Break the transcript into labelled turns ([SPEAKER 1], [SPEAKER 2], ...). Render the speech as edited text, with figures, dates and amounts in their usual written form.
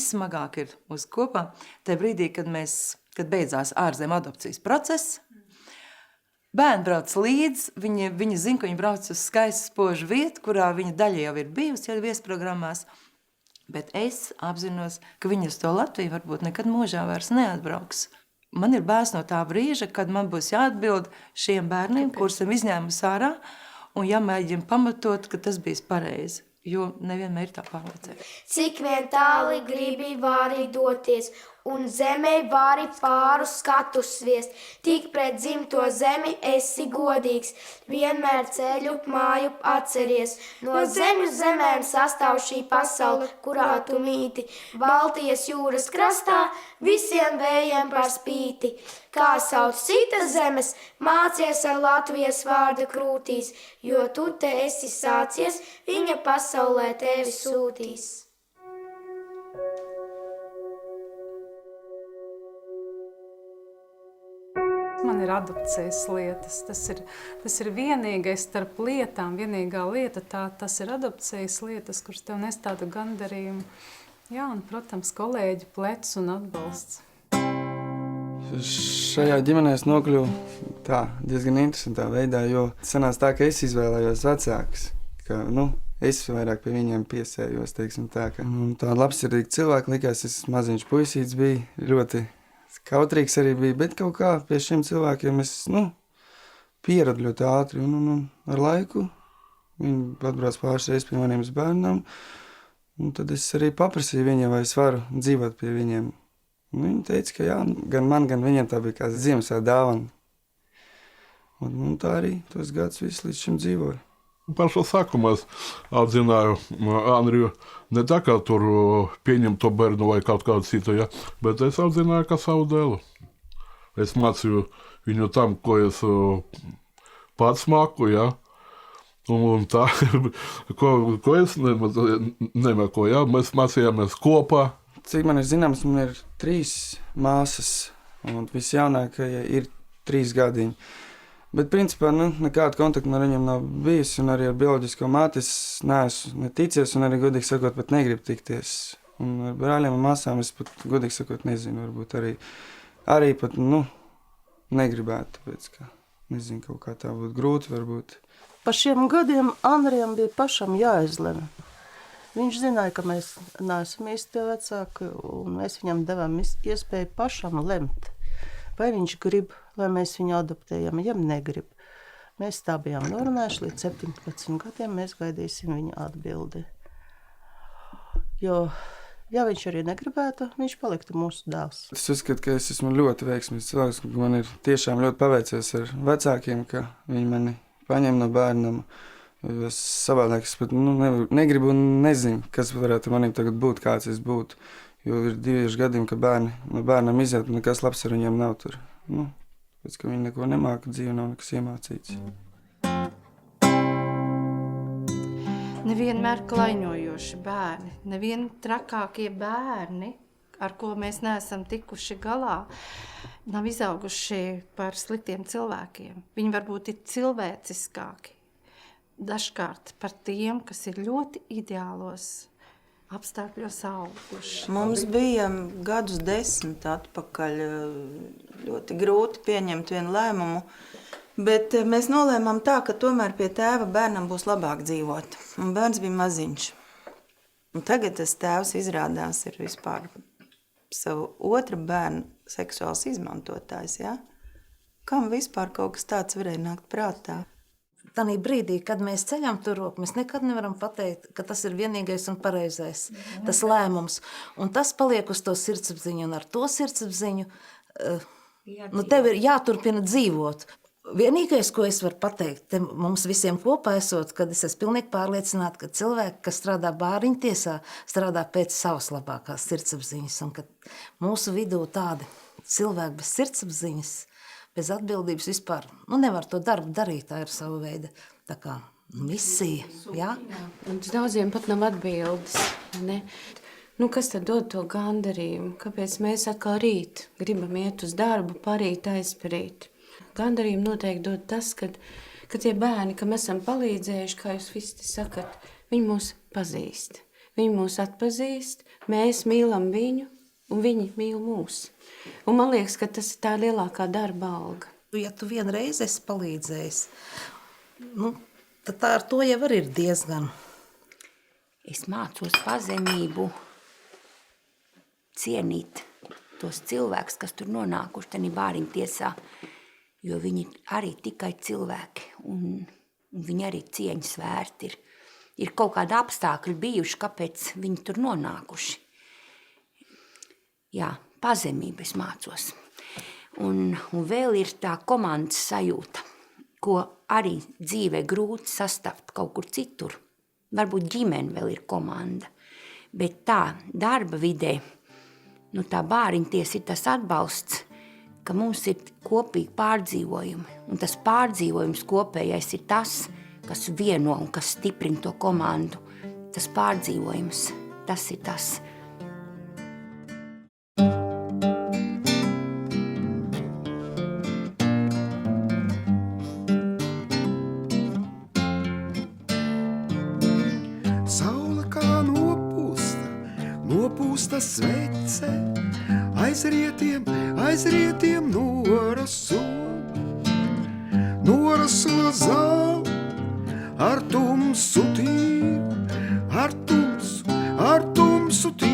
[SPEAKER 1] vissmagāk ir mūsu kopā, tajā brīdī, kad beidzās ārzem adopcijas process. Bērni brauc līdz, viņi zina, ka viņi brauc uz skaistu spožu vietu, kurā viņa daļa jau ir bijusi, jau viesprogrammās, bet es apzinos, ka viņi uz to Latviju varbūt nekad mūžā vairs neatbrauks. Man ir bēs no tā brīža, kad man būs jāatbild šiem bērniem, kurus esam izņēmusi ārā, un jāmēģina pamatot, ka tas bijis pareizi. Jo nevienmēr ir tā pārliecība.
[SPEAKER 2] Cik vien tāli gribi vari doties, un zemē vari pāru skatus sviest. Tik pret dzimto zemi esi godīgs, vienmēr ceļu māju atceries. No zemju zemēm sastāv šī pasaule, kurā tu mīti. Baltijas jūras krastā visiem vējiem par spīti. Kā sauc citas zemes, mācies ar Latvijas vārda krūtīs, jo tu te esi sācies, viņa pasaulē tevi sūtīs.
[SPEAKER 3] Man ir adopcijas lietas. Tas ir vienīgais starp lietām, vienīgā lieta, tas ir adopcijas lietas, kuras tev nes tādu gandarījumu. Jā, un, protams, kolēģi plecs un atbalsts.
[SPEAKER 4] Šajā ģimenē es nokļuvu diezgan interesantā veidā, jo sanāca tā, ka es izvēlējos vecākus, ka, es vairāk pie viņiem piesējos, teiksim tā, ka tāda labsirdīga cilvēka likās, es maziņš puisīts biju, ļoti kautrīgs arī bija, bet kaut kā pie šiem cilvēkiem es, pieradu ļoti ātri, un ar laiku viņi atbrauc pāris reizes pie maniem bērnam, un tad es arī paprasīju viņiem, vai es varu dzīvot pie viņiem. Viņi teica, ka jā, gan man, gan viņiem tā bija kā Ziemassvētku dāvana. Un tā arī tos gadus visu līdz šim dzīvoju.
[SPEAKER 5] Pašā sākumā es atzināju Andriju ne tā, kā tur pieņem to bērnu vai kaut kādu citu, bet es atzināju kā savu dēlu. Es mācīju viņu tam, ko es pats māku, un tā, ko es nemāku, mēs mācījāmies kopā.
[SPEAKER 4] Cik man ir zināms, man ir 3 māsas, un visjaunākajai ir 3 gadiņi. Bet, principā, nekāda kontakta ar viņiem nav bijusi, un arī ar bioloģisko māti es neesmu neticies, un arī, godīgi sakot, pat negribu tikties. Un ar brāļiem un māsām es pat, godīgi sakot, nezinu, varbūt arī pat, negribētu, tāpēc, ka, nezinu, kaut kā tā būtu grūti, varbūt.
[SPEAKER 6] Pa šiem gadiem Andrijam bija pašam jāizlemj. Viņš zināja, ka mēs neesam īsti vecāki, un mēs viņam devām iespēju pašam lemt, vai viņš grib, lai mēs viņu adoptējam, ja negrib. Mēs tā bijām norunājuši, līdz 17 gadiem mēs gaidīsim viņa atbildi. Jo, ja viņš arī negribētu, viņš paliktu mūsu dēls.
[SPEAKER 4] Es uzskatu, ka es esmu ļoti veiksmīgs cilvēks, ka man ir tiešām ļoti paveicies ar vecākiem, ka viņi mani paņem no bērnam. Es savādāk es pat negribu un nezinu, kas varētu manim tagad būt, kāds es būtu. Jo ir 2 gadiem, ka no bērnam iziet, un nekas labs ar viņiem nav tur. Pēc, ka viņi neko nemāka, dzīve nav nekas iemācīts.
[SPEAKER 7] Nevienmēr klaiņojoši bērni, nevien trakākie bērni, ar ko mēs neesam tikuši galā, nav izauguši par sliktiem cilvēkiem. Viņi varbūt ir cilvēciskāki. Dažkārt par tiem, kas ir ļoti ideālos apstākļos auguši.
[SPEAKER 8] Mums bija gadus 10 atpakaļ ļoti grūti pieņemt vienu lēmumu, bet mēs nolēmām tā, ka tomēr pie tēva bērnam būs labāk dzīvot. Un bērns bija maziņš. Un tagad tas tēvs izrādās ir vispār savu otru bērnu seksuāls izmantotājs, Kam vispār kaut kas tāds varēja nākt prātā?
[SPEAKER 6] Tanī brīdī, kad mēs ceļam to roku, mēs nekad nevaram pateikt, ka tas ir vienīgais un pareizais, tas lēmums. Un tas paliek uz to sirdsapziņu, un ar to sirdsapziņu tev ir jāturpina dzīvot. Vienīgais, ko es varu pateikt, mums visiem kopā esot, kad es esmu pilnīgi pārliecināta, ka cilvēki, kas strādā bāriņu tiesā, strādā pēc savas labākās sirdsapziņas, un ka mūsu vidū tādi cilvēki bez sirdsapziņas, bez atbildības vispār, nevar to darbu darīt, tā ir sava veida, tā kā misija,
[SPEAKER 9] Un uz daudziem pat nav atbildes, ne? Kas tad dod to gandarījumu? Kāpēc mēs atkal rīt gribam iet uz darbu, parīt, aizparīt? Gandarījumu noteikti dod tas, ka tie bērni, kam esam palīdzējuši, kā jūs visi sakat, viņi mūs pazīst. Viņi mūs atpazīst, mēs mīlam viņu, un viņi mīl mūs. Un man liekas, ka tas ir tā lielākā darba alga.
[SPEAKER 6] Ja tu vienreiz esi palīdzējis, tad tā ar to jau arī ir diezgan.
[SPEAKER 10] Es mācos pazemību, cienīt tos cilvēkus, kas tur nonākuši tajā bāriņtiesā, jo viņi arī tikai cilvēki, un viņi arī cieņas vērti ir. Ir kaut kādi apstākļi bijuši, kāpēc viņi tur nonākuši. Jā, pazemību es mācos. Un vēl ir tā komandas sajūta, ko arī dzīvē grūti sastapt kaut kur citur. Varbūt ģimene vēl ir komanda, bet tā darba vidē, tā bāriņties ir tas atbalsts, ka mums ir kopīgi pārdzīvojumi. Un tas pārdzīvojums kopējais ir tas, kas vieno un kas stiprina to komandu. Tas pārdzīvojums, tas ir tas.
[SPEAKER 11] Saule kā nopūsta svece, aizrietiem noraso zāli, ar tumsu tīru, ar tumsu tīru.